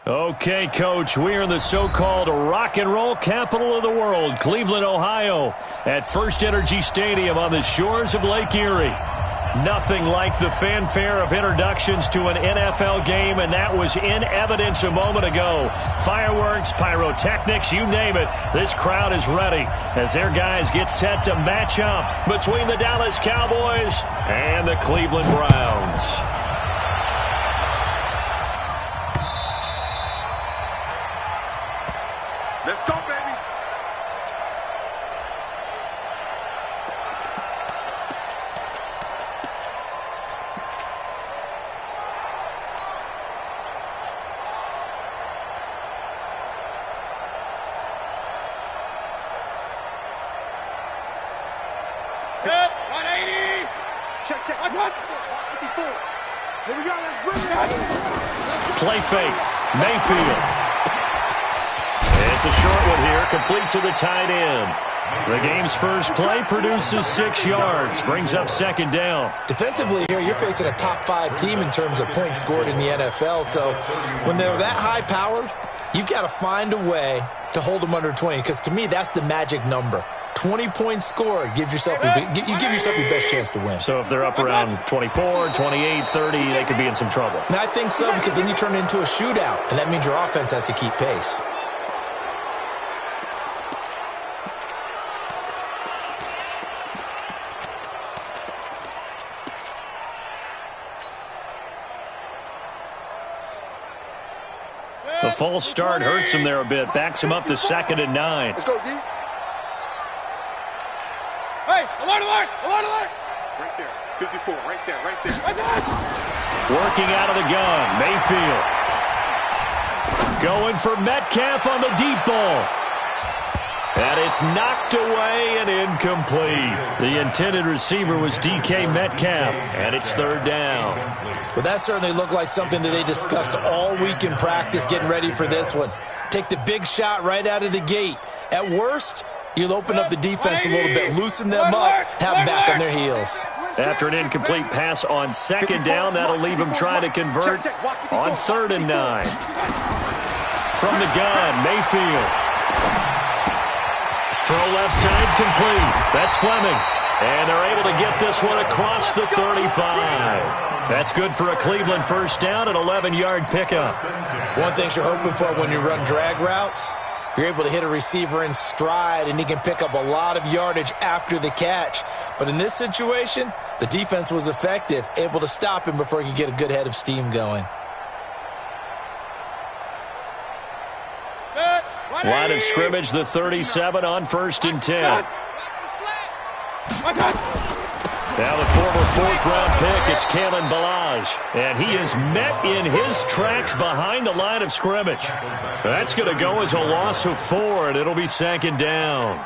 Okay, Coach, we are in the so-called rock and roll capital of the world, Cleveland, Ohio, at First Energy Stadium on the shores of Lake Erie. Nothing like the fanfare of introductions to an NFL game, and that was in evidence a moment ago. Fireworks, pyrotechnics, you name it. This crowd is ready as their guys get set to match up between the Dallas Cowboys and the Cleveland Browns. Let's go, baby. Good. 180. Check. 54. Here we go. Let's bring it. Play fake. Mayfield. It's a short one here, complete to the tight end. The game's first play produces 6 yards, brings up second down. Defensively here, you're facing a top-5 team in terms of points scored in the NFL, so when they're that high-powered, you've got to find a way to hold them under 20, because to me, that's the magic number. 20 points scored gives yourself you give yourself your best chance to win. So if they're up around 24, 28, 30, they could be in some trouble. And I think so, because then you turn it into a shootout, and that means your offense has to keep pace. The false start hurts him there a bit. Backs him up to 2nd and 9. Let's go, D. Hey, alert. Right there. 54. Right there. Working out of the gun. Mayfield. Going for Metcalf on the deep ball. And it's knocked away and incomplete. The intended receiver was DK Metcalf, and it's 3rd down. Well, that certainly looked like something that they discussed all week in practice getting ready for this one. Take the big shot right out of the gate. At worst, you'll open up the defense a little bit, loosen them up, have them back on their heels. After an incomplete pass on 2nd down, that'll leave him trying to convert on 3rd and 9. From the gun, Mayfield. Throw left side complete. That's Fleming. And they're able to get this one across the 35. That's good for a Cleveland first down, an 11-yard pickup. One thing you're hoping for when you run drag routes, you're able to hit a receiver in stride, and he can pick up a lot of yardage after the catch. But in this situation, the defense was effective, able to stop him before he could get a good head of steam going. Line of scrimmage, the 37 on 1st and 10. Now the former 4th-round pick, it's Kalen Ballage. And he is met in his tracks behind the line of scrimmage. That's going to go as a loss of 4, and it'll be 2nd down.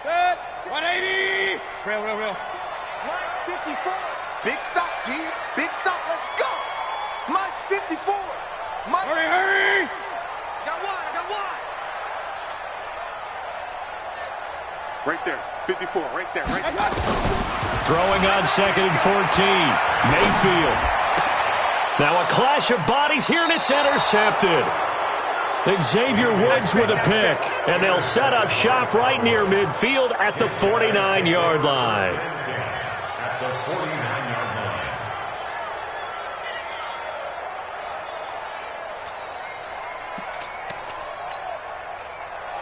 Good. 180. Real. Mike 54. Big stop, G. Big stop. Let's go. Mike 54. Mike. Hurry. I got one. Right there. 54. Right there. Throwing on 2nd and 14. Mayfield. Now a clash of bodies here, and it's intercepted. Xavier Woods with a pick, and they'll set up shop right near midfield at the 49-yard line.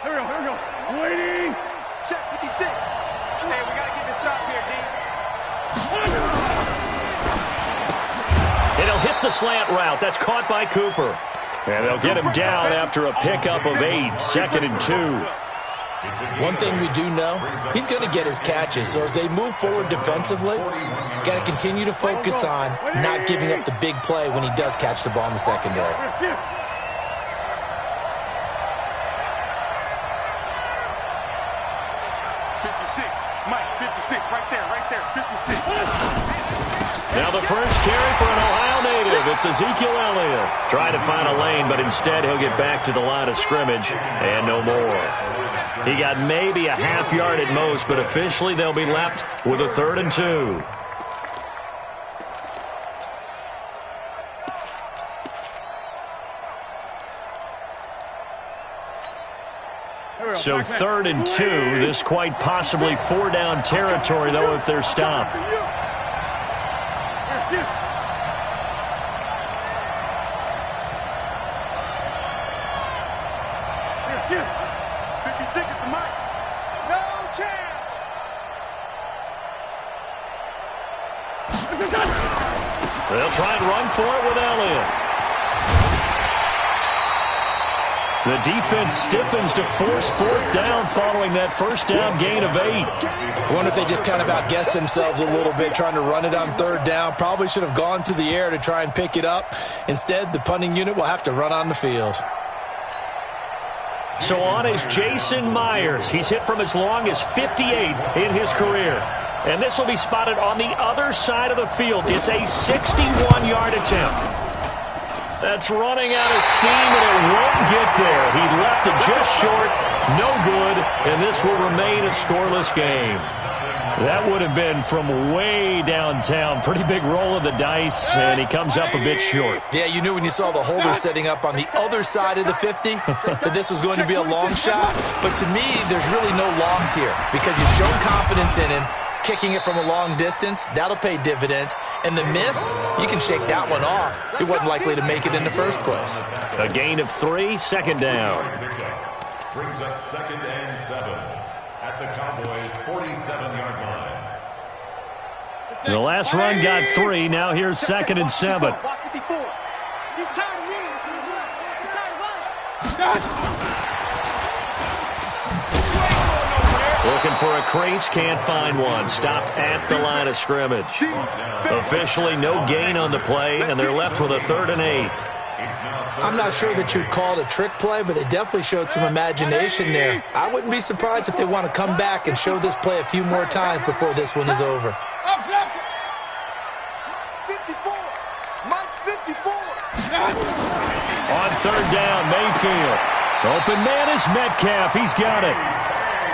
Here we go. Waiting. Check 56. Hey, we got to get this stop here, D. And he'll hit the slant route. That's caught by Cooper. And they'll get him down after a pickup of 8, 2nd and 2. One thing we do know, he's going to get his catches. So as they move forward defensively, got to continue to focus on not giving up the big play when he does catch the ball in the secondary. 56. Mike 56. Right there. 56. Now the first carry for an Ohio native. It's Ezekiel Elliott. Trying to find a lane, but instead he'll get back to the line of scrimmage and no more. He got maybe a half yard at most, but officially they'll be left with a 3rd and 2. So 3rd and 2. This quite possibly 4-down territory, though, if they're stopped. 50 seconds to Mike. No chance. They'll try and run for it with Elliott. The defense stiffens to force 4th down following that 1st down gain of 8. I wonder if they just kind of outguessed themselves a little bit trying to run it on 3rd down. Probably should have gone to the air to try and pick it up. Instead, the punting unit will have to run on the field. So on is Jason Myers. He's hit from as long as 58 in his career. And this will be spotted on the other side of the field. It's a 61-yard attempt. That's running out of steam, and it won't get there. He left it just short, no good, and this will remain a scoreless game. That would have been from way downtown. Pretty big roll of the dice, and he comes up a bit short. Yeah, you knew when you saw the holder setting up on the other side of the 50 that this was going to be a long shot. But to me, there's really no loss here because you've shown confidence in him. Kicking it from a long distance, that'll pay dividends. And the miss, you can shake that one off. He wasn't likely to make it in the first place. A gain of 3, 2nd down. Brings up 2nd and 7 at the Cowboys' 47-yard line. The last run got 3. Now here's 2nd and 7. He's tired of me. He's tired of us. Looking for a crease, can't find one. Stopped at the line of scrimmage. Officially no gain on the play, and they're left with a 3rd and 8. I'm not sure that you'd call it a trick play, but they definitely showed some imagination there. I wouldn't be surprised if they want to come back and show this play a few more times before this one is over. 54. Mike's 54. On 3rd down, Mayfield. Open man is Metcalf. He's got it.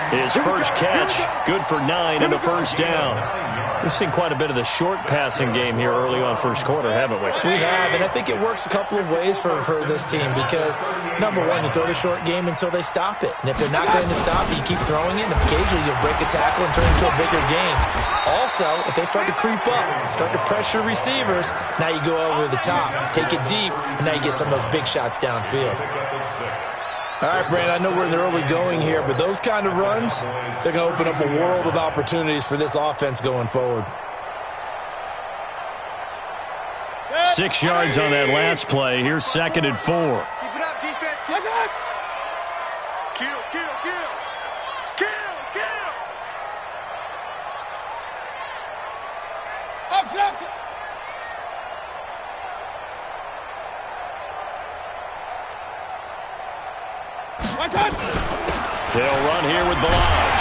His first catch, good for 9 and a 1st down. We've seen quite a bit of the short passing game here early on first quarter, haven't we? We have, and I think it works a couple of ways for this team because, number one, you throw the short game until they stop it. And if they're not going to stop it, you keep throwing it, and occasionally you'll break a tackle and turn it into a bigger game. Also, if they start to creep up, start to pressure receivers, now you go over the top, take it deep, and now you get some of those big shots downfield. All right, Brandon, I know we're in the early going here, but those kind of runs, they're going to open up a world of opportunities for this offense going forward. 6 yards on that last play. Here's 2nd and 4. Keep it up, defense. Keep it up. Kill, kill, kill. Kill, kill. Up, left. They'll run here with Balaj.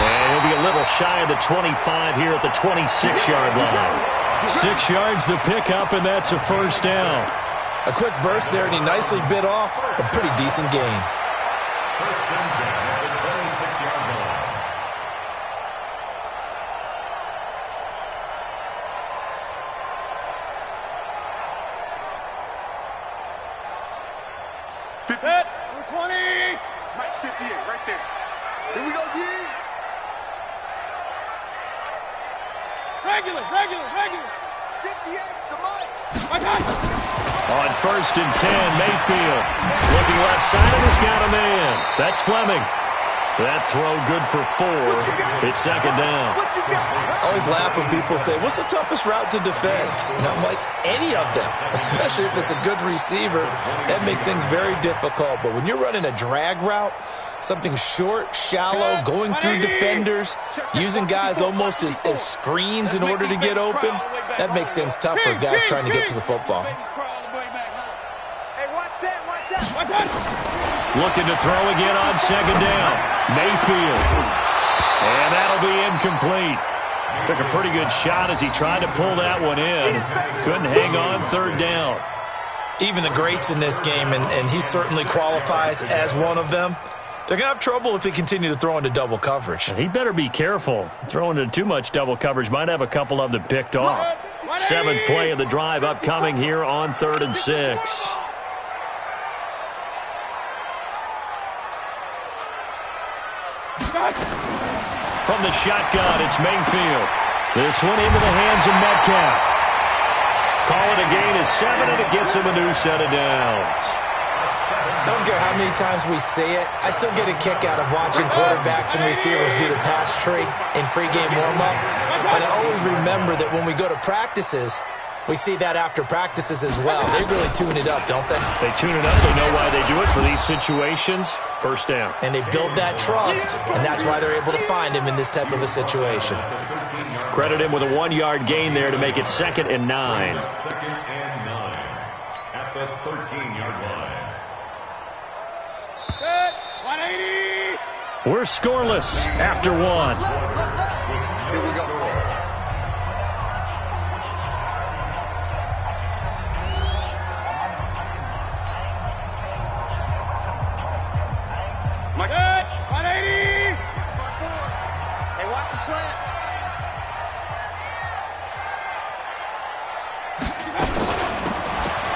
And he'll be a little shy of the 25 here at the 26-yard line. 6 yards the pickup, and that's a 1st down. A quick burst there, and he nicely bit off a pretty decent gain. First and 10 at the 26-yard line. Hit. 20. Mike 58, right there. Here we go, G. Regular. 58's the Mike. On 1st and 10, Mayfield looking left side, and he's got a man. That's Fleming. That throw good for 4. It's 2nd down. What you got? I always laugh when people say, what's the toughest route to defend? And I'm like, any of them, especially if it's a good receiver. That makes things very difficult. But when you're running a drag route, something short, shallow, going through defenders, using guys almost as screens in order to get open, that makes things tough for guys trying to get to the football. Hey, watch that. Looking to throw again on 2nd down. Mayfield. And that'll be incomplete. Took a pretty good shot as he tried to pull that one in. Couldn't hang on 3rd down. Even the greats in this game, and he certainly qualifies as one of them, They're going to have trouble if they continue to throw into double coverage. He better be careful. Throwing into too much double coverage might have a couple of them picked off. 7th play of the drive upcoming here on 3rd and 6. From the shotgun, it's Mayfield. This one into the hands of Metcalf. Call it a gain of 7, and it gets him a new set of downs. I don't care how many times we see it. I still get a kick out of watching quarterbacks and receivers do the pass tree in pregame warm-up. But I always remember that when we go to practices, we see that after practices as well. They really tune it up, don't they? They tune it up. They know why they do it for these situations. First down. And they build that trust, and that's why they're able to find him in this type of a situation. Credit him with a 1-yard gain there to make it 2nd and 9. 2nd and 9 at the 13-yard line. Set. 180. We're scoreless after 1. Here we go. Set. 180. Hey, watch the slant.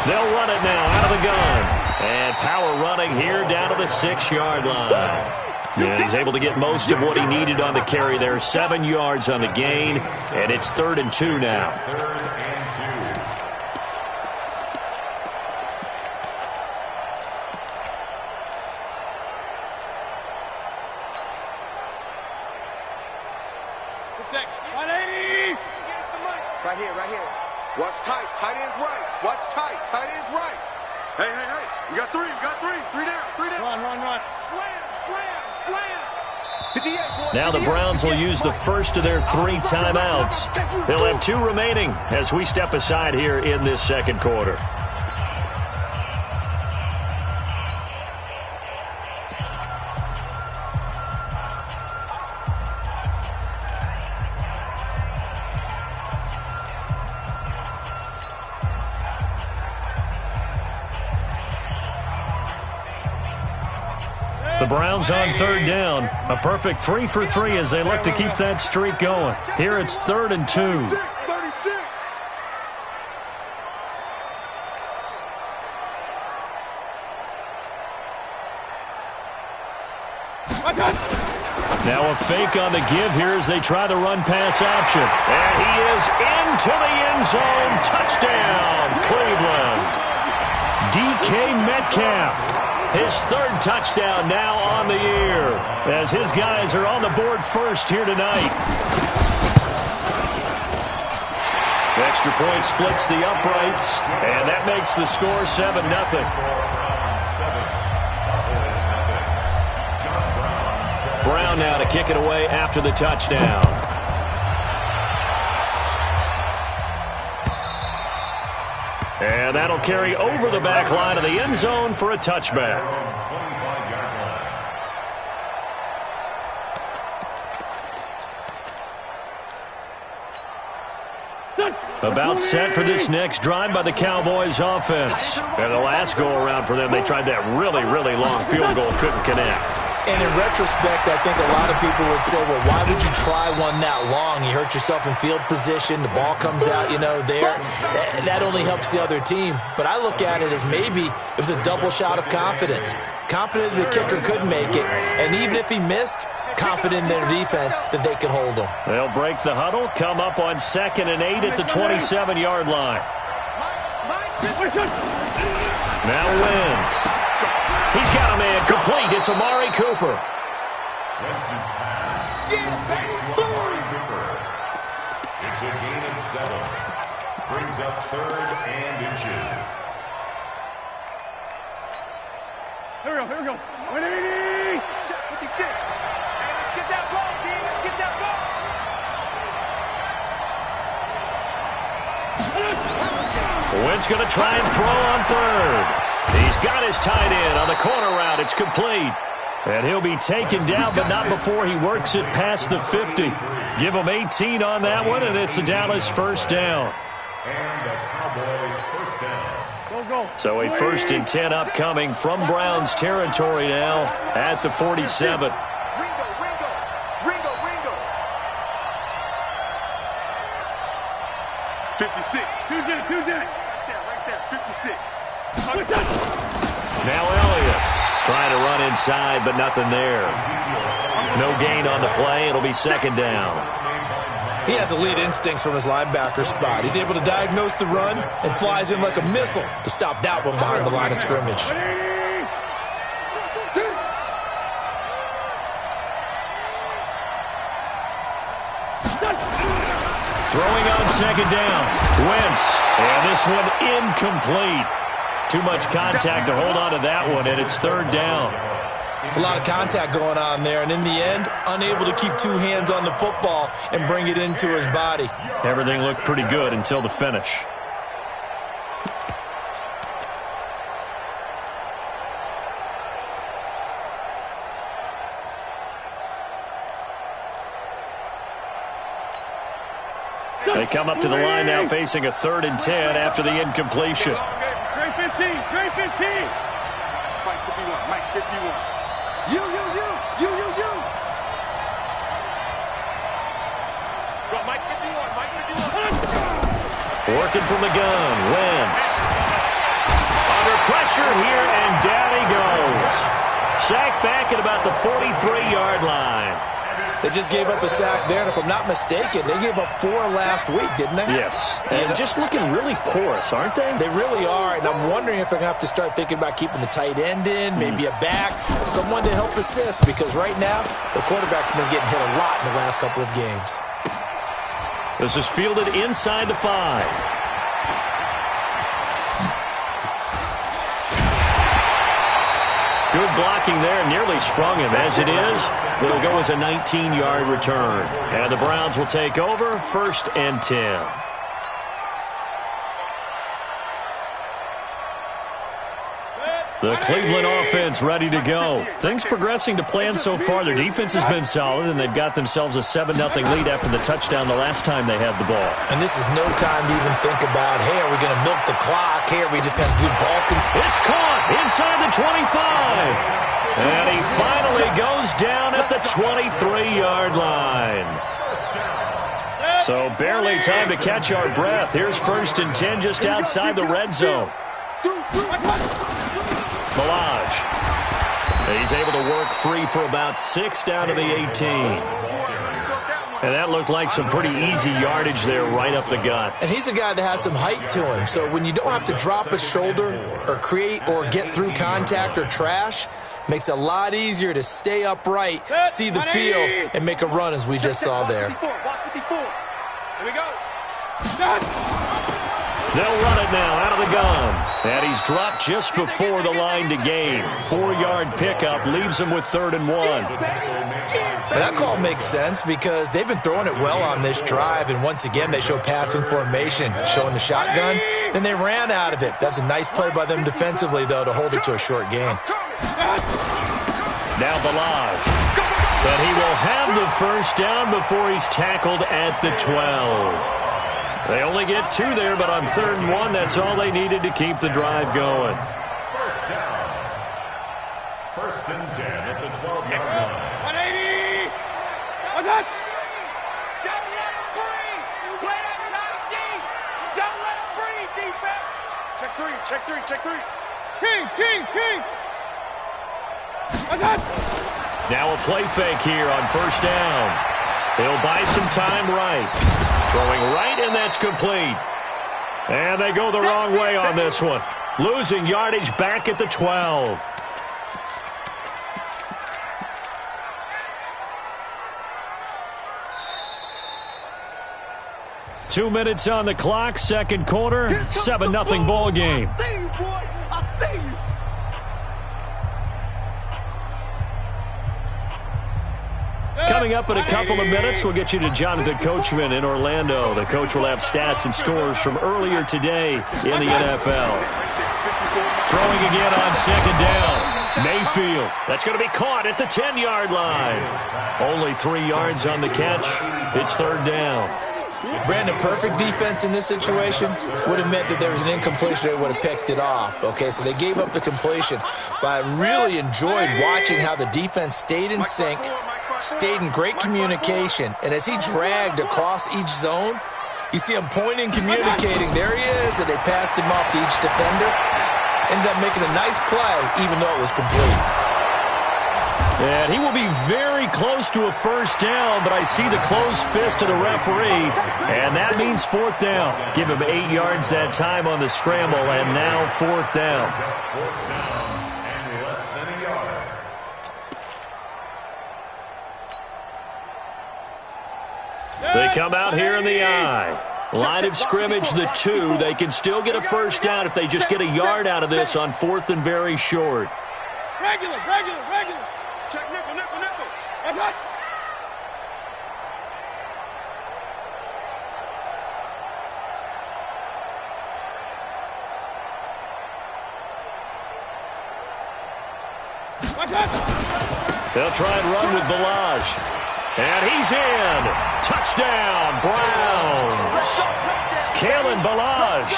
They'll run it now out of the gun. And power running here down to the 6-yard line. And he's able to get most of what he needed on the carry there. 7 yards on the gain. And it's 3rd and 2 now. 3rd and 2. 180. Right here, right here. Watch tight. Tight end's right. Watch tight. Tight end's right. Hey, hey, hey. We got 3. We got 3. 3 down. 3 down. Run. Slam, slam, slam. 58, boy. Now the Browns will use the first of their 3 timeouts. They'll have 2 remaining as we step aside here in this 2nd quarter. The Browns on 3rd down. A perfect 3 for 3 as they look to keep that streak going. Here it's 3rd and 2. 36. Now a fake on the give here as they try the run-pass option. And he is into the end zone. Touchdown, Cleveland. DK Metcalf. His 3rd touchdown now on the year as his guys are on the board first here tonight. The extra point splits the uprights, and that makes the score 7-0. Brown now to kick it away after the touchdown. And that'll carry over the back line of the end zone for a touchback. About set for this next drive by the Cowboys offense. And the last go-around for them, they tried that really, really long field goal, couldn't connect. And in retrospect, I think a lot of people would say, well, why would you try one that long? You hurt yourself in field position. The ball comes out, there. That only helps the other team. But I look at it as maybe it was a double shot of confidence. Confident the kicker could make it. And even if he missed, confident in their defense that they could hold him. They'll break the huddle, come up on 2nd and 8 at the 27-yard line. Now wins. He's got a man complete. It's Amari Cooper. It's a gain of 7. Brings up 3rd and inches. Here we go. 180. Check 56. Hey, let's get that ball, team. Let's get that ball. Wentz going to try and throw on 3rd. He's got his tight end on the corner route. It's complete. And he'll be taken down, but not before he works it past the 50. Give him 18 on that one, and it's a Dallas first down. And the Cowboys first down. So a 1st and 10 upcoming from Browns territory now at the 47. Ringo. 56. Two jet. Right there. 56. Now Elliott trying to run inside, but nothing there. No gain on the play. It'll be 2nd down. He has elite instincts from his linebacker spot. He's able to diagnose the run and flies in like a missile to stop that one behind the line of scrimmage. Throwing on 2nd down. Wentz. And this one incomplete. Too much contact to hold on to that one, and it's 3rd down. It's a lot of contact going on there, and in the end, unable to keep 2 hands on the football and bring it into his body. Everything looked pretty good until the finish. They come up to the line now facing a 3rd and 10 after the incompletion. Straight 15. Mike 51. You. Go, Mike 51. Working from the gun. Wentz. Under pressure here, and down he goes. Sacked back at about the 43-yard line. They just gave up a sack there, and if I'm not mistaken, they gave up 4 last week, didn't they? Yes, and just looking really porous, aren't they? They really are, and I'm wondering if they're going to have to start thinking about keeping the tight end in, maybe a back, someone to help assist, because right now, the quarterback's been getting hit a lot in the last couple of games. This is fielded inside the 5. Good blocking there, nearly sprung him. As it is, it'll go as a 19-yard return. And the Browns will take over, 1st and 10. The Cleveland offense ready to go. Things progressing to plan so far. Their defense has been solid, and they've got themselves a 7-0 lead after the touchdown the last time they had the ball. And this is no time to even think about, hey, are we going to milk the clock? Hey, are we just going to do ball control? It's caught inside the 25. And he finally goes down at the 23-yard line. So barely time to catch our breath. Here's 1st and 10 just outside the red zone. Balaj. He's able to work free for about 6 down to the 18. And that looked like some pretty easy yardage there right up the gut. And he's a guy that has some height to him. So when you don't have to drop a shoulder or create or get through contact or trash, makes it a lot easier to stay upright, see the field, and make a run as we just saw there. Here we go. They'll run it now out of the gun. And he's dropped just before the line to gain. 4-yard pickup leaves him with 3rd and 1. But that call makes sense because they've been throwing it well on this drive, and once again they show passing formation, showing the shotgun. Then they ran out of it. That's a nice play by them defensively, though, to hold it to a short gain. Now Balaj. But he will have the 1st down before he's tackled at the 12. They only get 2 there, but on 3rd and 1, that's all they needed to keep the drive going. 1st down. 1st and 10 at the 12-yard line. 180. What's that? Don't let him breathe. Play that tight deep. Don't let him breathe, defense. Check 3. King. What's that? Now a play fake here on 1st down. He'll buy some time right. Throwing right, and that's complete. And they go the wrong way on this one. Losing yardage back at the 12. Two minutes on the clock, 2nd quarter, 7-0 ball game. I see you, boy. I see you. Coming up in a couple of minutes, we'll get you to Jonathan Coachman in Orlando. The coach will have stats and scores from earlier today in the NFL. Throwing again on 2nd down. Mayfield. That's going to be caught at the 10-yard line. Only 3 yards on the catch. It's 3rd down. Brandon, perfect defense in this situation would have meant that there was an incompletion. They would have picked it off. Okay, so they gave up the completion. But I really enjoyed watching how the defense stayed in sync, stayed in great communication. And as he dragged across each zone, you see him pointing, communicating. There he is, and they passed him off to each defender. Ended up making a nice play, even though it was complete. And he will be very close to a first down, but I see the closed fist of the referee, and that means fourth down. Give him 8 yards that time on the scramble, and now fourth down. And less than a yard. They come out here in the I. Line of scrimmage, the 2. They can still get a first down if they just get a yard out of this on fourth and very short. Regular. Check nickel. That's right. They'll try and run with Balaj. And he's in. Touchdown, Browns. Kalen Balaj,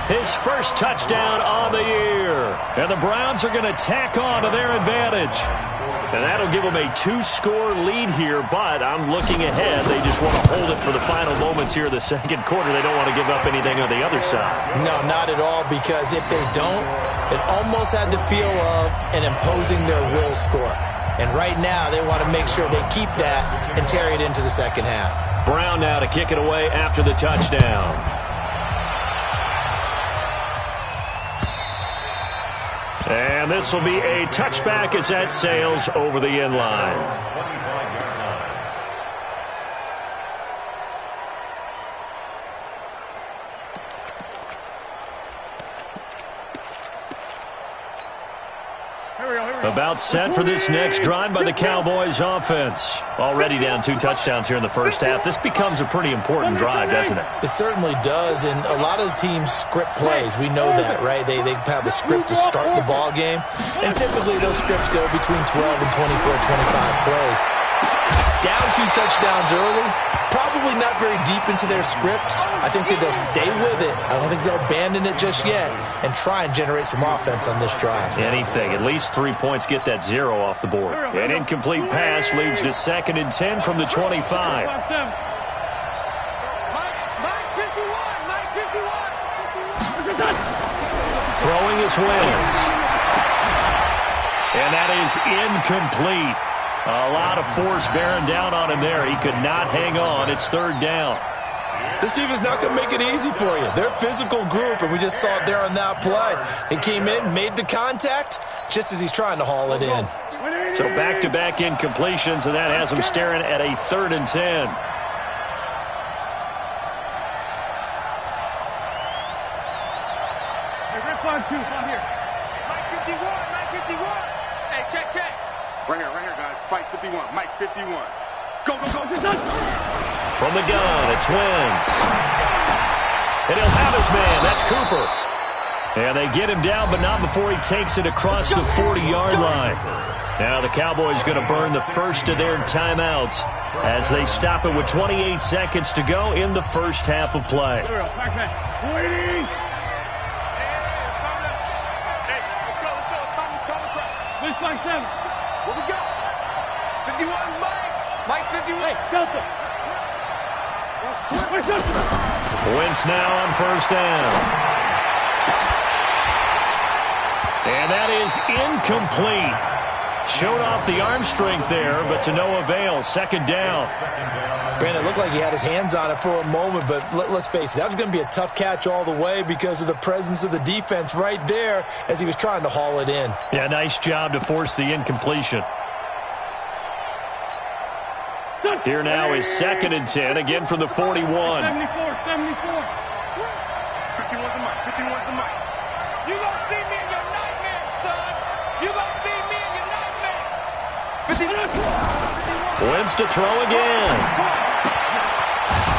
his first touchdown on the year. And the Browns are going to tack on to their advantage. And that'll give them a 2-score lead here, but I'm looking ahead. They just want to hold it for the final moments here of the second quarter. They don't want to give up anything on the other side. No, not at all, because if they don't, it almost had the feel of an imposing their will score. And right now, they want to make sure they keep that and carry it into the second half. Brown now to kick it away after the touchdown. And this will be a touchback as that sails over the end line. 25-yard line. About set for this next drive by the Cowboys offense. Already down 2 touchdowns here in the first half. This becomes a pretty important drive, doesn't it? It certainly does, and a lot of the teams script plays. We know that, right? They have a script to start the ball game, and typically those scripts go between 12 and 24, 25 plays. Down 2 touchdowns early, probably not very deep into their script. I think that they'll stay with it. I don't think they'll abandon it just yet and try and generate some offense on this drive. Anything. At least 3 points, get that 0 off the board. An incomplete pass leads to 2nd and 10 from the 25. Mike 51. Throwing his Wentz. And that is incomplete. A lot of force bearing down on him there. He could not hang on. It's 3rd down. This defense is not going to make it easy for you. They're a physical group, and we just saw it there on that play. He came in, made the contact, just as he's trying to haul it in. So back-to-back incompletions, and that has him staring at a 3rd and 10. Red 2, come here. Mike 51. Hey, check. Right here, guys. Fight 51. Mike 51. Go. From the gun, it's Wentz. And he'll have his man. That's Cooper. And they get him down, but not before he takes it across the 40-yard line. Now the Cowboys going to burn the first of their timeouts as they stop it with 28 seconds to go in the first half of play. Waiting. Hey, let's go. Come across. This like 7. Where we go? 51, Mike 51. Hey, Delta. Wentz now on first down. And that is incomplete. Showed off the arm strength there, but to no avail. 2nd down. Brandon, it looked like he had his hands on it for a moment, but let's face it, that was going to be a tough catch all the way because of the presence of the defense right there as he was trying to haul it in. Yeah, nice job to force the incompletion. Here now is 2nd and 10, again from the 41. 74. 51's the Mike. 51's the Mike. You gonna see me in your nightmares, son. You gonna see me in your nightmares. Wentz to throw again.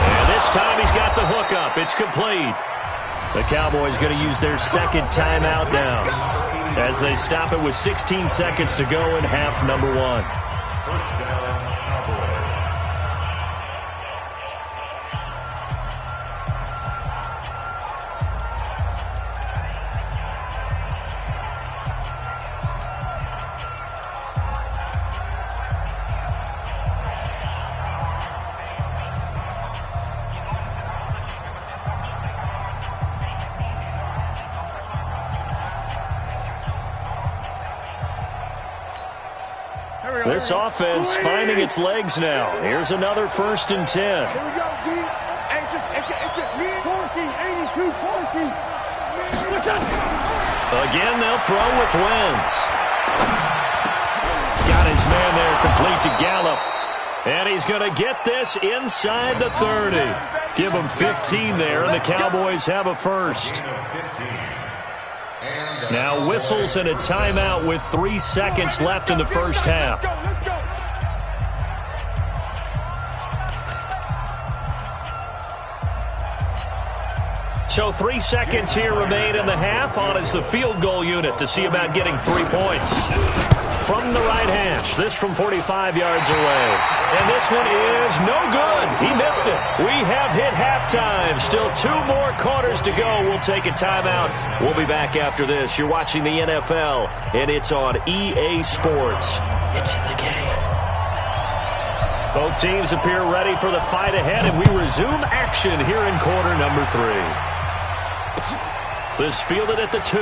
And this time he's got the hook up. It's complete. The Cowboys going to use their 2nd timeout now as they stop it with 16 seconds to go in half number 1. This offense finding its legs now. Here's another 1st and 10. Here we go, D. Hey, it's just me. 82, 14. Again, they'll throw with Wentz. Got his man there complete to Gallup. And he's going to get this inside the 30. Give him 15 there, and the Cowboys have a first. Now whistles and a timeout with 3 seconds left in the first half. So 3 seconds here remain in the half. On is the field goal unit to see about getting 3 points. From the right hash, this from 45 yards away. And this one is no good. He missed it. We have hit halftime. Still 2 more quarters to go. We'll take a timeout. We'll be back after this. You're watching the NFL, and it's on EA Sports. It's in the game. Both teams appear ready for the fight ahead, and we resume action here in quarter number 3. This fielded at the 2.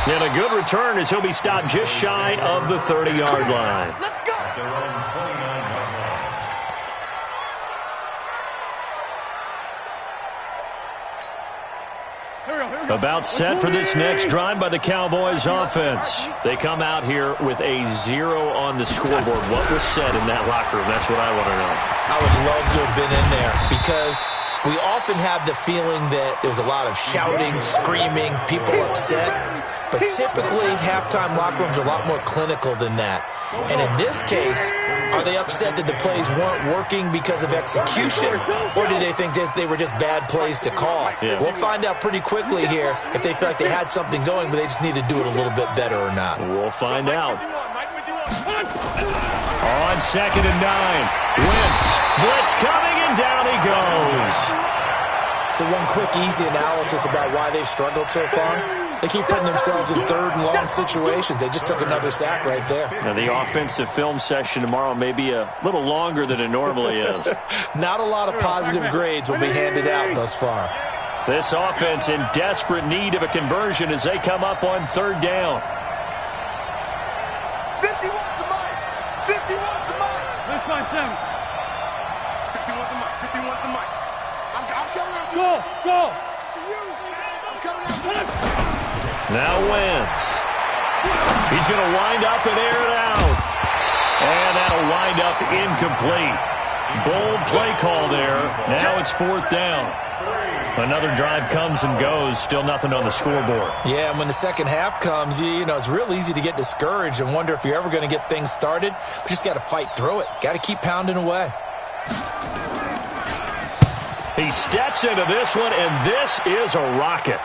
And a good return as he'll be stopped just shy of the 30-yard line. Let's go. At their own 29-yard line. About set for this next drive by the Cowboys offense. They come out here with a 0 on the scoreboard. What was said in that locker room? That's what I want to know. I would love to have been in there because we often have the feeling that there's a lot of shouting, screaming, people upset. But typically, halftime locker rooms are a lot more clinical than that. And in this case, are they upset that the plays weren't working because of execution, or did they think they were just bad plays to call? Yeah. We'll find out pretty quickly here if they feel like they had something going, but they just need to do it a little bit better or not. We'll find out. On 2nd and 9, Wentz. Blitz coming, and down he goes. So one quick, easy analysis about why they've struggled so far. They keep putting themselves in 3rd and long situations. They just took another sack right there. Now, the offensive film session tomorrow may be a little longer than it normally is. Not a lot of positive grades will be handed out thus far. This offense in desperate need of a conversion as they come up on 3rd down. 51 to Mike. 51 to Mike. Let's find 7. 51 to Mike. 51 to Mike. I'm coming after you. Go. I'm coming after you. Now Wentz. He's going to wind up and air it out. And that'll wind up incomplete. Bold play call there. Now it's 4th down. Another drive comes and goes. Still nothing on the scoreboard. Yeah, and when the second half comes, you know, it's real easy to get discouraged and wonder if you're ever going to get things started. But you just got to fight through it. Got to keep pounding away. He steps into this one, and this is a rocket.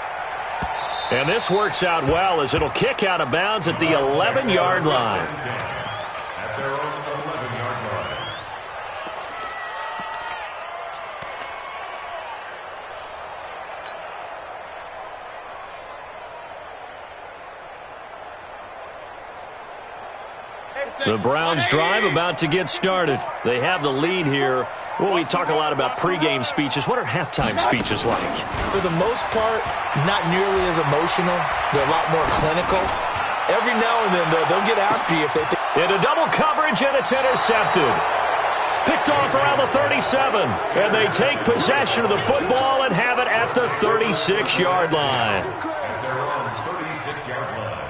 And this works out well as it'll kick out of bounds at the 11-yard line. At their own 11-yard line. The Browns drive about to get started. They have the lead here. Well, we talk a lot about pregame speeches. What are halftime speeches like? For the most part, not nearly as emotional. They're a lot more clinical. Every now and then, though, they'll get after you if they think. Into double coverage, and it's intercepted. Picked off around the 37. And they take possession of the football and have it at the 36-yard line. At their own 36-yard line.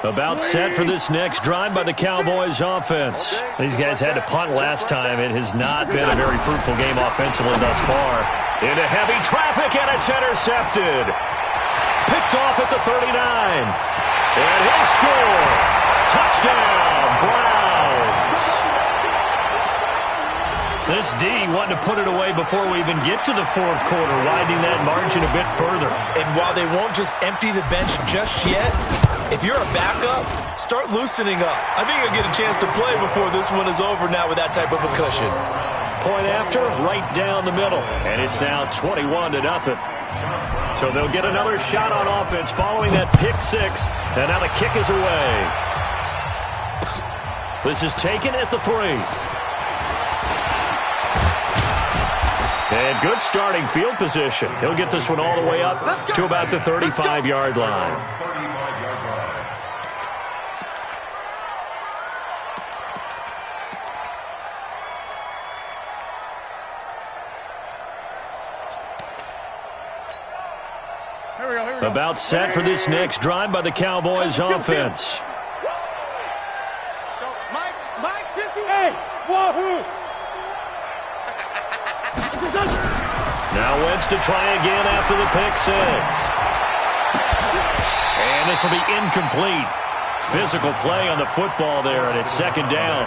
About set for this next drive by the Cowboys offense. These guys had to punt last time. It has not been a very fruitful game offensively thus far. Into heavy traffic, and it's intercepted. Picked off at the 39. And he'll score. Touchdown, Browns. This D wanting to put it away before we even get to the 4th quarter, widening that margin a bit further. And while they won't just empty the bench just yet, if you're a backup, start loosening up. I think you'll get a chance to play before this one is over now with that type of a cushion. Point after, right down the middle. And it's now 21-0. So they'll get another shot on offense following that pick 6. And now the kick is away. This is taken at the 3. And good starting field position. He'll get this one all the way up to about the 35-yard line. 35-yard line. Here we go. About set for this next drive by the Cowboys offense. Go, Mike, 50. Hey, wahoo! Now Wentz to try again after the pick six. And this will be incomplete. Physical play on the football there, and it's second down.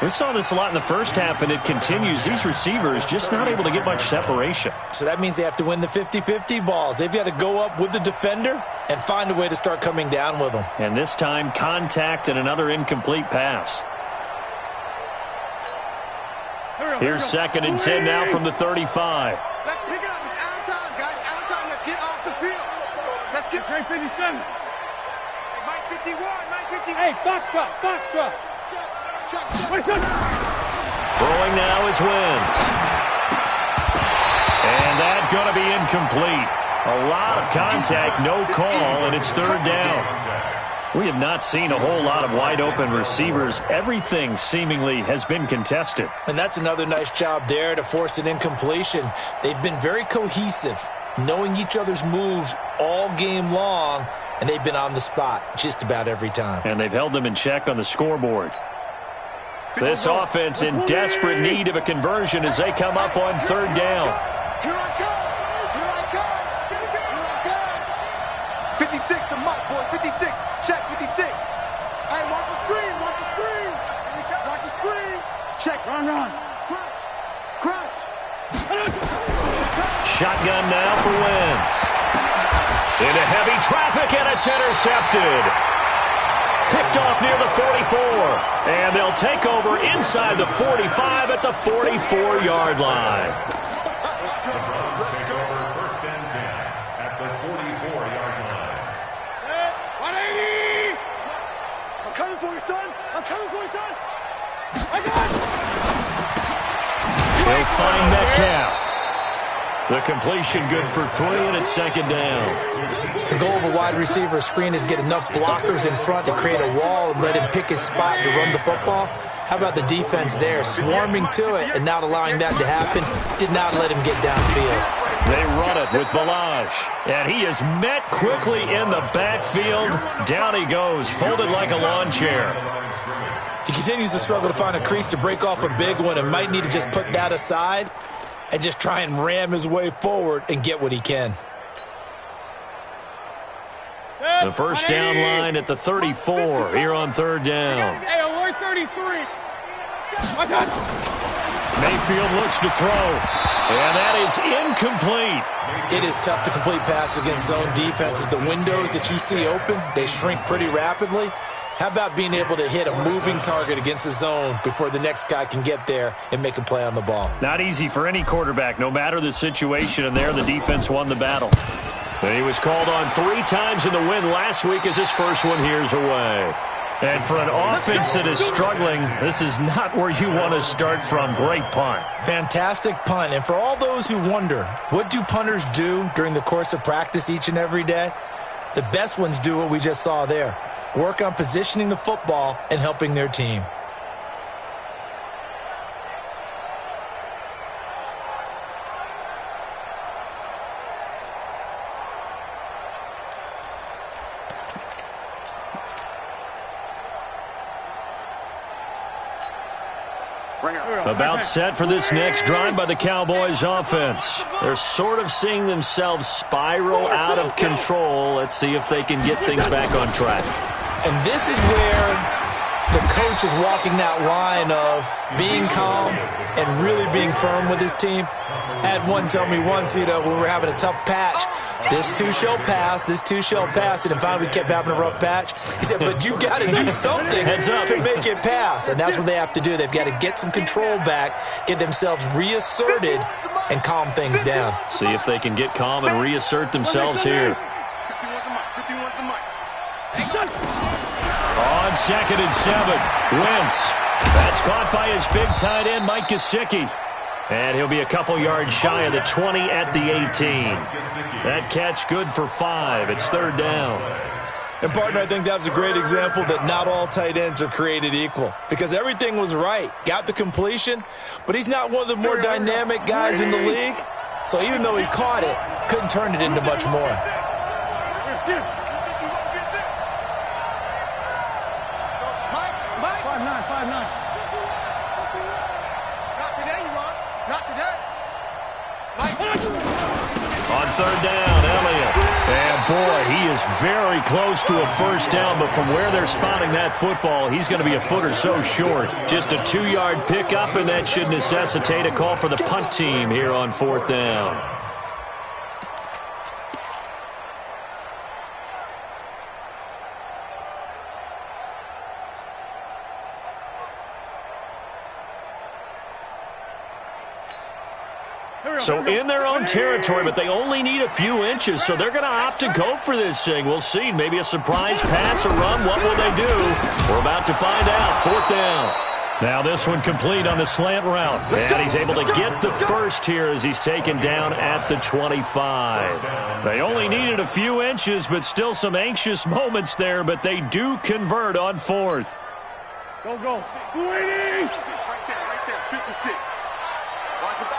We saw this a lot in the first half, and it continues. These receivers just not able to get much separation. So that means they have to win the 50-50 balls. They've got to go up with the defender and find a way to start coming down with them. And this time, contact and another incomplete pass. Here's second and 10 now from the 35. Let's pick it up. It's out of time, guys. Out of time. Let's get off the field. Let's get... Hey, 57. Mike 51. Mike 51. Hey, box truck. Check. Throwing now is Wentz. And that's going to be incomplete. A lot of contact, no call, and it's third down. We have not seen a whole lot of wide-open receivers. Everything seemingly has been contested. And that's another nice job there to force an incompletion. They've been very cohesive, knowing each other's moves all game long, and they've been on the spot just about every time. And they've held them in check on the scoreboard. This offense in desperate need of a conversion as they come up on third down. Here I come. 56 to Mike, boys. 56. Check, 56. Hey, watch the screen. Watch the screen. Check. Run. Crunch. Shotgun now for Wentz. Into heavy traffic, and it's intercepted. Picked off near the 44. And they'll take over inside the 45 at the 44-yard line. The Browns take over first and 10 at the 44-yard line. 180. I'm coming for you, son. I got it. They'll find Metcalf. The completion good for 3, and it's second down. The goal of a wide receiver screen is get enough blockers in front to create a wall and let him pick his spot to run the football. How about the defense there, swarming to it and not allowing that to happen? Did not let him get downfield. They run it with Balaj, and he is met quickly in the backfield. Down he goes, folded like a lawn chair. He continues to struggle to find a crease to break off a big one and might need to just put that aside and just try and ram his way forward and get what he can. The first down line at the 34 here on third down. Hey, alert 33. I got it. Mayfield looks to throw, and that is incomplete. It is tough to complete passes against zone defenses. The windows that you see open, they shrink pretty rapidly. How about being able to hit a moving target against a zone before the next guy can get there and make a play on the ball? Not easy for any quarterback, no matter the situation, and there the defense won the battle. And he was called on 3 times in the win last week as his first one here's away. And for an offense that is struggling, this is not where you want to start from. Great punt. Fantastic punt. And for all those who wonder, what do punters do during the course of practice each and every day? The best ones do what we just saw there. Work on positioning the football and helping their team. About set for this next drive by the Cowboys offense. They're sort of seeing themselves spiral out of control. Let's see if they can get things back on track. And this is where the coach is walking that line of being calm and really being firm with his team. I had one tell me once, when we were having a tough patch, this too shall pass, this too shall pass. And finally we kept having a rough patch. He said, but you got to do something to make it pass. And that's what they have to do. They've got to get some control back, get themselves reasserted, and calm things down. See if they can get calm and reassert themselves here. 51's the mic. On second and 7, Wentz. That's caught by his big tight end, Mike Gesicki. And he'll be a couple yards shy of the 20 at the 18. That catch good for 5. It's third down. And, partner, I think that was a great example that not all tight ends are created equal because everything was right. Got the completion, but he's not one of the more dynamic guys in the league. So even though he caught it, couldn't turn it into much more. Mike. 5'9". Not today, you are. Not today. On third down, Elliott. And, boy, he is very close to a first down, but from where they're spotting that football, he's going to be a foot or so short. Just a 2-yard pickup, and that should necessitate a call for the punt team here on fourth down. So in their own territory, but they only need a few inches, so they're going to opt to go for this thing. We'll see. Maybe a surprise pass or run. What will they do? We're about to find out. Fourth down. Now this one complete on the slant route. And he's able to get the first here as he's taken down at the 25. They only needed a few inches, but still some anxious moments there, but they do convert on fourth. Go. 280. Right there. 56. Watch the back.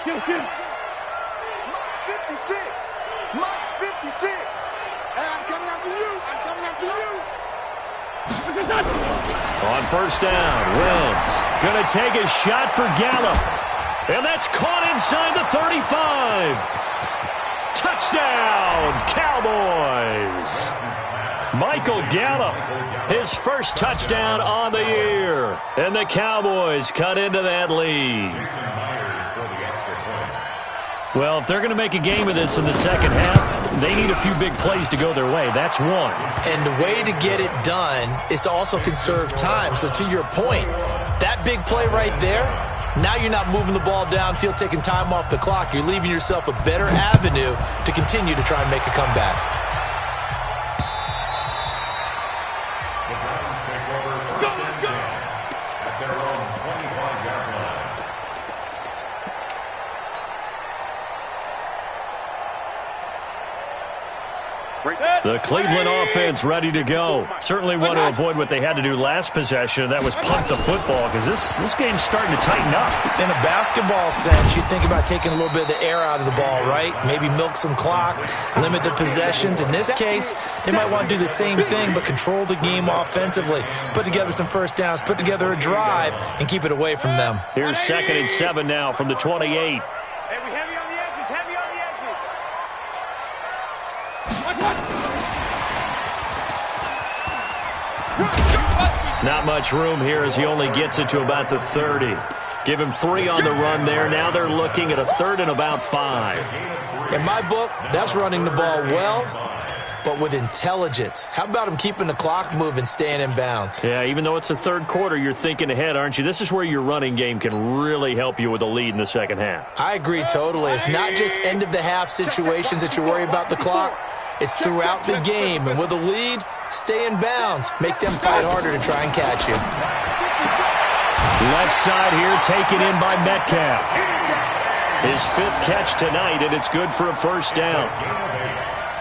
Get him. Mike's 56. And I'm coming after you. On first down, Wentz going to take a shot for Gallup. And that's caught inside the 35. Touchdown, Cowboys. Michael Gallup, his first touchdown on the year. And the Cowboys cut into that lead. Well, if they're going to make a game of this in the second half, they need a few big plays to go their way. That's one. And the way to get it done is to also conserve time. So to your point, that big play right there, now you're not moving the ball downfield, taking time off the clock. You're leaving yourself a better avenue to continue to try and make a comeback. The Browns take over first and 10 at their own 25-yard line. The Cleveland offense ready to go. Certainly want to avoid what they had to do last possession. That was punt the football because this game's starting to tighten up. In a basketball sense, you think about taking a little bit of the air out of the ball, right? Maybe milk some clock, limit the possessions. In this case, they might want to do the same thing but control the game offensively. Put together some first downs, put together a drive, and keep it away from them. Here's 2nd and 7 now from the 28. Hey, we heavy on the edges, heavy on the edges. Not much room here as he only gets it to about the 30. Give him 3 on the run there. Now they're looking at a 3rd and about 5. In my book, that's running the ball well, but with intelligence. How about him keeping the clock moving, staying in bounds? Yeah, even though it's the third quarter, you're thinking ahead, aren't you? This is where your running game can really help you with a lead in the second half. I agree totally. It's not just end-of-the-half situations that you worry about the clock. It's throughout the game. And with a lead, stay in bounds. Make them fight harder to try and catch you. Left side here taken in by Metcalf. His 5th catch tonight, and it's good for a first down.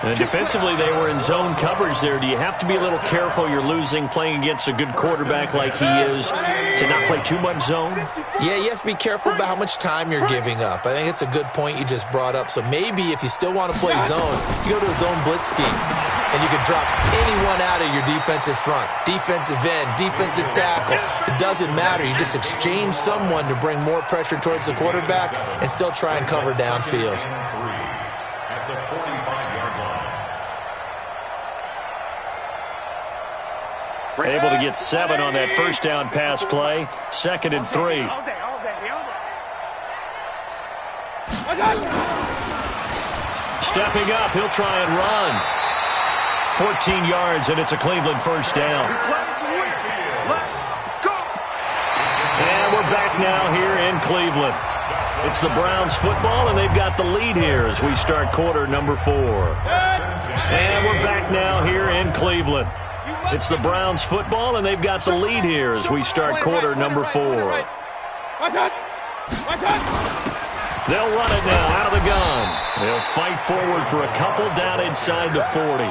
And defensively, they were in zone coverage there. Do you have to be a little careful? You're losing playing against a good quarterback like he is to not play too much zone? Yeah, you have to be careful about how much time you're giving up. I think it's a good point you just brought up. So maybe if you still want to play zone, you go to a zone blitz scheme, and you can drop anyone out of your defensive front, defensive end, defensive tackle. It doesn't matter. You just exchange someone to bring more pressure towards the quarterback and still try and cover downfield. At the 45-yard line. Able to get 7 on that first down pass play. 2nd and 3. All day. Stepping up, he'll try and run. 14 yards, and it's a Cleveland first down. And we're back now here in Cleveland. It's the Browns football, and they've got the lead here as we start quarter number 4. And we're back now here in Cleveland. It's the Browns football, and they've got the lead here as we start quarter number 4. They'll run it now out of the gun. They'll fight forward for a couple down inside the 40.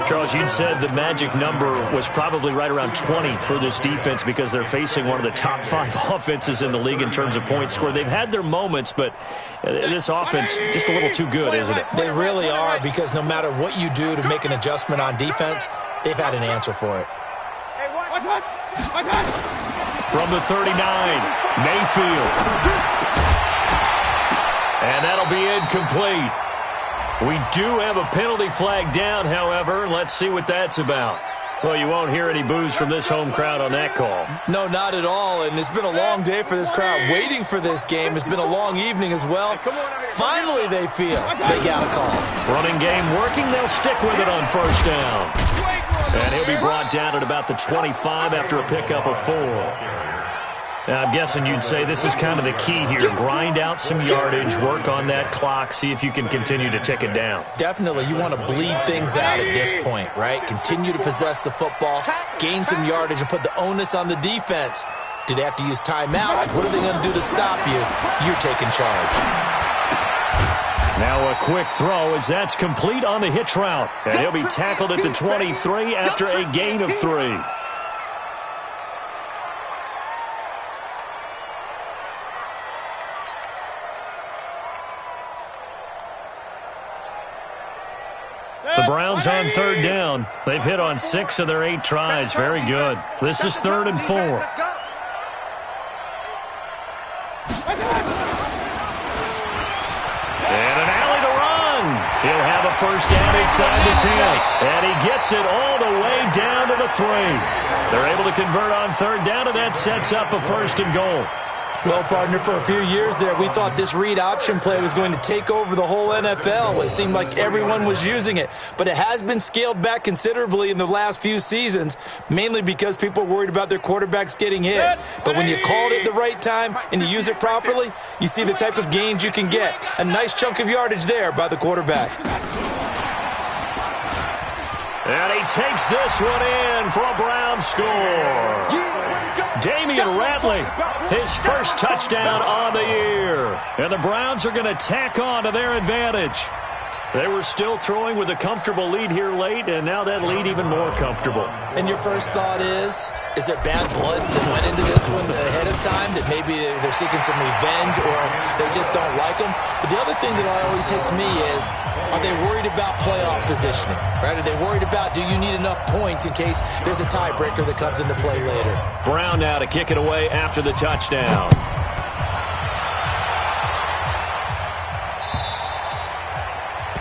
Charles, you'd said the magic number was probably right around 20 for this defense because they're facing one of the top 5 offenses in the league in terms of points scored. They've had their moments, but this offense just a little too good, isn't it? They really are, because no matter what you do to make an adjustment on defense, they've had an answer for it. From the 39, Mayfield. And that'll be incomplete. We do have a penalty flag down, however. Let's see what that's about. Well, you won't hear any boos from this home crowd on that call. No, not at all, and it's been a long day for this crowd waiting for this game. It's been a long evening as well. Finally, they feel they got a call. Running game working. They'll stick with it on first down. And he'll be brought down at about the 25 after a pickup of 4. Now, I'm guessing you'd say this is kind of the key here. Grind out some yardage, work on that clock, see if you can continue to tick it down. Definitely. You want to bleed things out at this point, right? Continue to possess the football, gain some yardage, and put the onus on the defense. Do they have to use timeouts? What are they going to do to stop you? You're taking charge. Now a quick throw as that's complete on the hitch route. And he'll be tackled at the 23 after a gain of 3. The Browns on third down. They've hit on 6 of their 8 tries. Very good. This is 3rd and 4. And an alley to run. He'll have a first down inside the 10. And he gets it all the way down to the 3. They're able to convert on third down, and that sets up a 1st and goal. Well, partner, for a few years there, we thought this read option play was going to take over the whole NFL. It seemed like everyone was using it. But it has been scaled back considerably in the last few seasons, mainly because people are worried about their quarterbacks getting hit. But when you call it at the right time and you use it properly, you see the type of gains you can get. A nice chunk of yardage there by the quarterback. And he takes this one in for a Brown score. Damian Ratley, his first touchdown on the year. And the Browns are going to tack on to their advantage. They were still throwing with a comfortable lead here late, and now that lead even more comfortable. And your first thought is there bad blood that went into this one ahead of time, that maybe they're seeking some revenge or they just don't like them? But the other thing that always hits me is, are they worried about playoff positioning? Right? Are they worried about, do you need enough points in case there's a tiebreaker that comes into play later? Brown now to kick it away after the touchdown.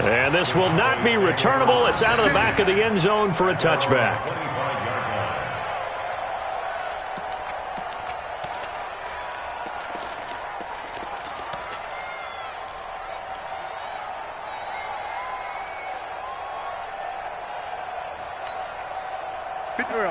And this will not be returnable. It's out of the back of the end zone for a touchback.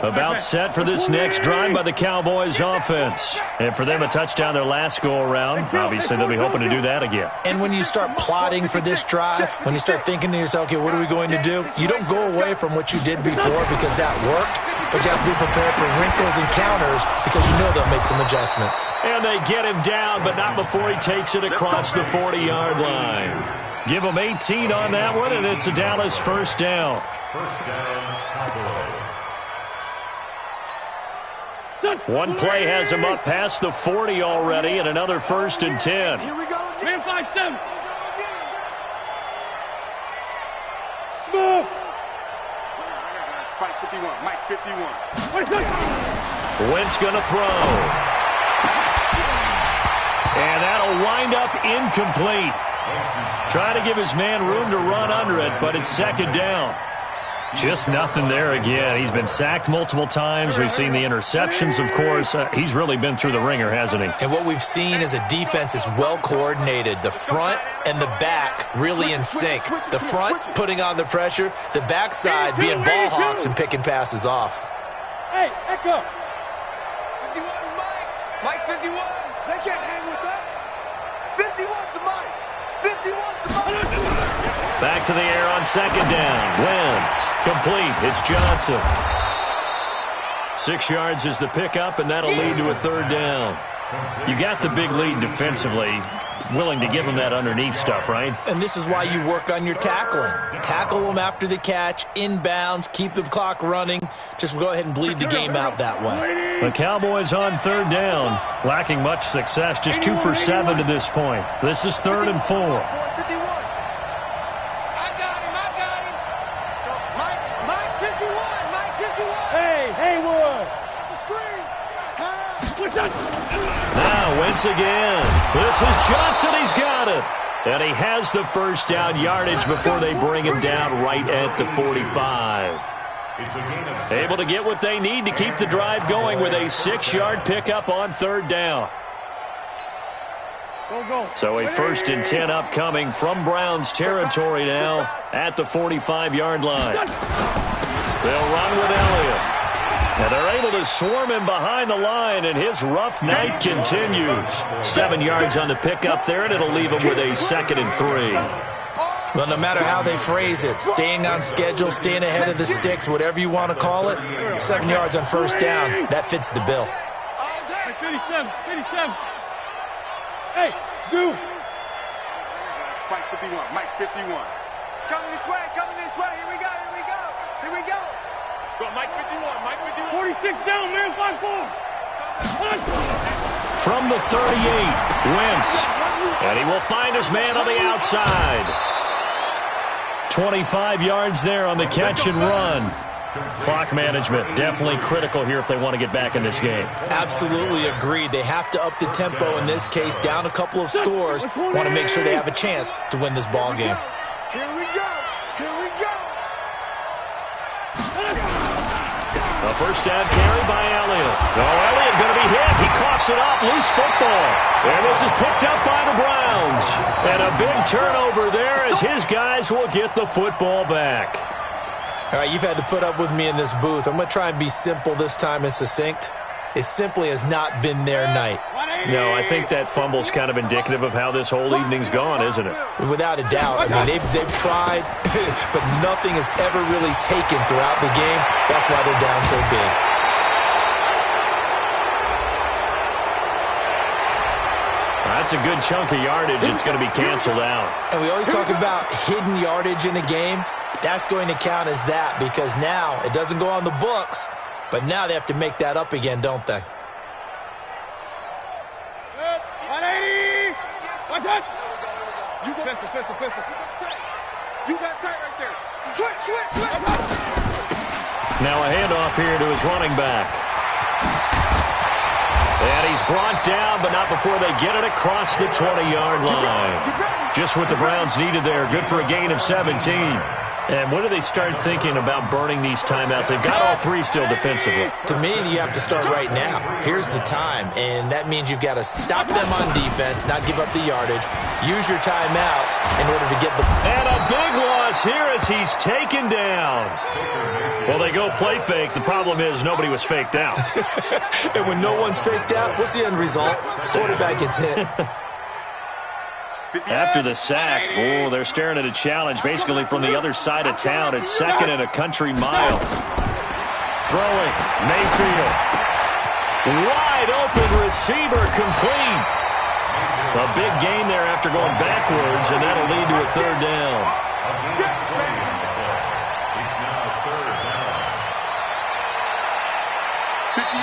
About set for this next drive by the Cowboys offense. And for them, a touchdown their last go-around. Obviously, they'll be hoping to do that again. And when you start plotting for this drive, when you start thinking to yourself, okay, what are we going to do? You don't go away from what you did before because that worked, but you have to be prepared for wrinkles and counters because you know they'll make some adjustments. And they get him down, but not before he takes it across the 40-yard line. Give him 18 on that one, and it's a Dallas first down. First down, Cowboys. One play has him up past the 40 already, and another 1st and 10. Here we go again. Man, 5-7. Smooth. Mike 51. Mike 51. Wentz going to throw. And that'll wind up incomplete. Trying to give his man room to run under it, but it's 2nd down. Just nothing there again. He's been sacked multiple times. We've seen the interceptions, of course. He's really been through the ringer, hasn't he? And what we've seen is a defense is well coordinated. The front and the back really in sync. The front putting on the pressure, the backside being ball hawks and picking passes off. Hey, Echo. 51 Mike. Mike 51. They can't hang with us. 51 to Mike. 51 to Mike. Back to the air on 2nd down. Wentz complete. It's Johnson. 6 yards is the pickup, and that'll lead to a third down. You got the big lead defensively. Willing to give them that underneath stuff, right? And this is why you work on your tackling. Tackle them after the catch, inbounds, keep the clock running. Just go ahead and bleed the game out that way. The Cowboys on third down. Lacking much success, just 2 for 7 to this point. This is 3rd and 4. I got him. Mike 51. Mike 51. Hey, Haywood. Screen. What's that? Now Wentz again. This is Johnson. He's got it. And he has the first down yardage before they bring him down right at the 45. It's a gain of Able to get what they need to keep the drive going with a 6-yard pickup on third down. Go. So a 1st and 10 upcoming from Browns territory now at the 45-yard line. They'll run with Elliott. Now they're able to swarm him behind the line, and his rough night continues. 7 yards on the pickup there, and it'll leave him with a 2nd and 3. Well, no matter how they phrase it, staying on schedule, staying ahead of the sticks, whatever you want to call it, 7 yards on first down, that fits the bill. 57. Hey, dude. Mike 51. Mike 51. It's coming this way. Here we go. Go, Mike 51. 46 down, man. 5-4. From the 38, Wentz. And he will find his man on the outside. 25 yards there on the catch and run. Clock management definitely critical here if they want to get back in this game. Absolutely agreed. They have to up the tempo in this case, down a couple of scores. Want to make sure they have a chance to win this ball game. Here we go. A first down carry by Elliott. Oh, Elliott going to be hit. He coughs it up. Loose football. And this is picked up by the Browns. And a big turnover there as his guys will get the football back. All right, you've had to put up with me in this booth. I'm going to try and be simple this time and succinct. It simply has not been their night. No, I think that fumble's kind of indicative of how this whole evening's gone, isn't it? Without a doubt. I mean, they've tried, but nothing has ever really taken throughout the game. That's why they're down so big. That's a good chunk of yardage. It's going to be canceled out. And we always talk about hidden yardage in a game. That's going to count as that because now it doesn't go on the books, but now they have to make that up again, don't they? 180. What's that? You got tight right there. Switch. Now a handoff here to his running back. And he's brought down, but not before they get it across the 20-yard line. Just what the Browns needed there. Good for a gain of 17. And when do they start thinking about burning these timeouts? They've got all 3 still defensively. To me, you have to start right now. Here's the time, and that means you've got to stop them on defense, not give up the yardage. Use your timeouts in order to get the... And a big loss here as he's taken down. Well, they go play fake. The problem is nobody was faked out. And when no one's faked out, what's the end result? Quarterback gets hit. After the sack, they're staring at a challenge basically from the other side of town. It's 2nd and a country mile. Throwing, Mayfield. Wide open receiver complete. A big gain there after going backwards, and that'll lead to a third down.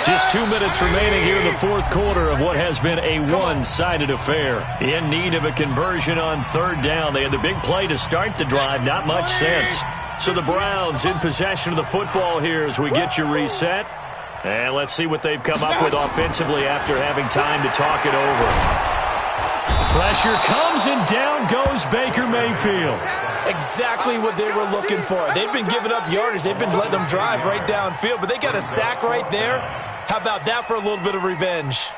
Just 2 minutes remaining here in the fourth quarter of what has been a one-sided affair. In need of a conversion on third down. They had the big play to start the drive. Not much sense. So the Browns in possession of the football here as we get you reset. And let's see what they've come up with offensively after having time to talk it over. Pressure comes and down goes Baker Mayfield. Exactly what they were looking for. They've been giving up yardage. They've been letting them drive right downfield, but they got a sack right there. How about that for a little bit of revenge?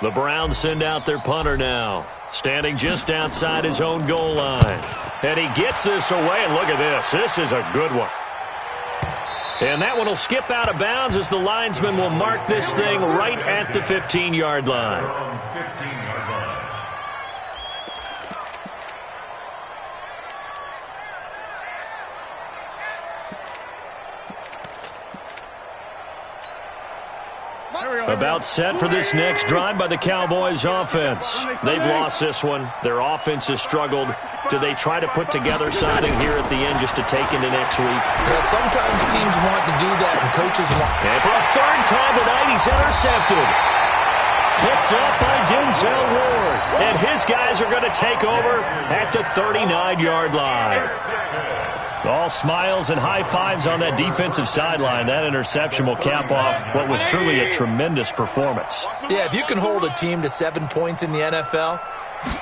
The Browns send out their punter now, standing just outside his own goal line. And he gets this away, and look at this. This is a good one. And that one will skip out of bounds as the linesman will mark this thing right at the 15-yard line. About set for this next drive by the Cowboys offense. They've lost this one. Their offense has struggled. Do they try to put together something here at the end just to take into next week? Yeah, sometimes teams want to do that, and coaches want. And for a third time tonight, he's intercepted. Picked up by Denzel Ward. And his guys are going to take over at the 39-yard line. All smiles and high fives on that defensive sideline. That interception will cap off what was truly a tremendous performance. Yeah, if you can hold a team to 7 points in the NFL,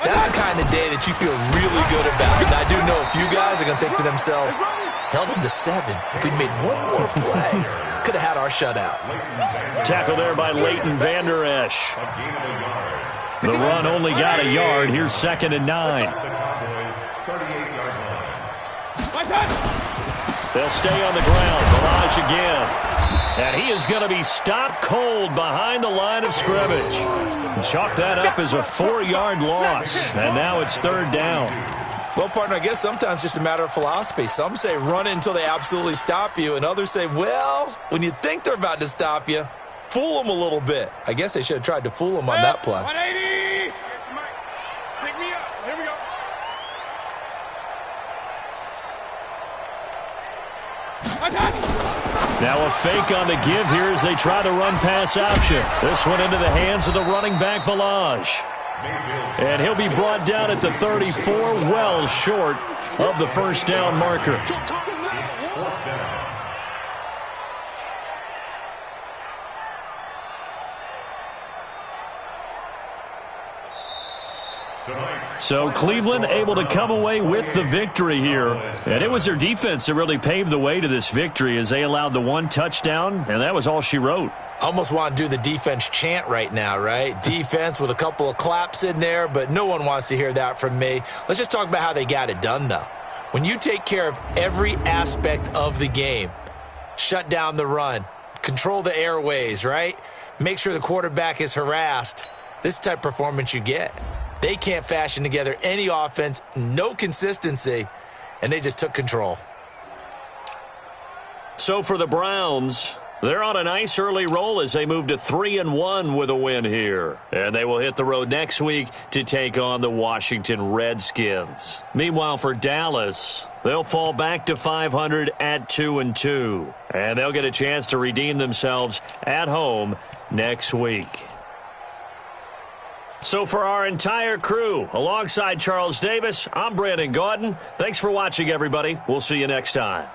that's the kind of day that you feel really good about. And I do know a few guys are going to think to themselves, held them to 7. If we'd made one more play, could have had our shutout. Tackle there by Leighton Vander Esch. The run only got a yard. Here's 2nd and 9. They'll stay on the ground. Balaj again. And he is going to be stopped cold behind the line of scrimmage. Chalk that up as a 4-yard loss. And now it's 3rd down. Well, partner, I guess sometimes it's just a matter of philosophy. Some say run until they absolutely stop you, and others say, well, when you think they're about to stop you, fool them a little bit. I guess they should have tried to fool them on that play. 180. Pick me up. Here we go. Now a fake on the give here as they try the run-pass option. This one into the hands of the running back, Balaj. And he'll be brought down at the 34, well short of the first down marker. So Cleveland able to come away with the victory here. And it was their defense that really paved the way to this victory as they allowed the 1 touchdown, and that was all she wrote. Almost want to do the defense chant right now, right? Defense with a couple of claps in there, but no one wants to hear that from me. Let's just talk about how they got it done, though. When you take care of every aspect of the game, shut down the run, control the airways, right? Make sure the quarterback is harassed. This type of performance you get. They can't fashion together any offense, no consistency, and they just took control. So for the Browns, they're on a nice early roll as they move to 3-1 with a win here. And they will hit the road next week to take on the Washington Redskins. Meanwhile, for Dallas, they'll fall back to 500 at 2-2. And they'll get a chance to redeem themselves at home next week. So for our entire crew, alongside Charles Davis, I'm Brandon Gaudin. Thanks for watching, everybody. We'll see you next time.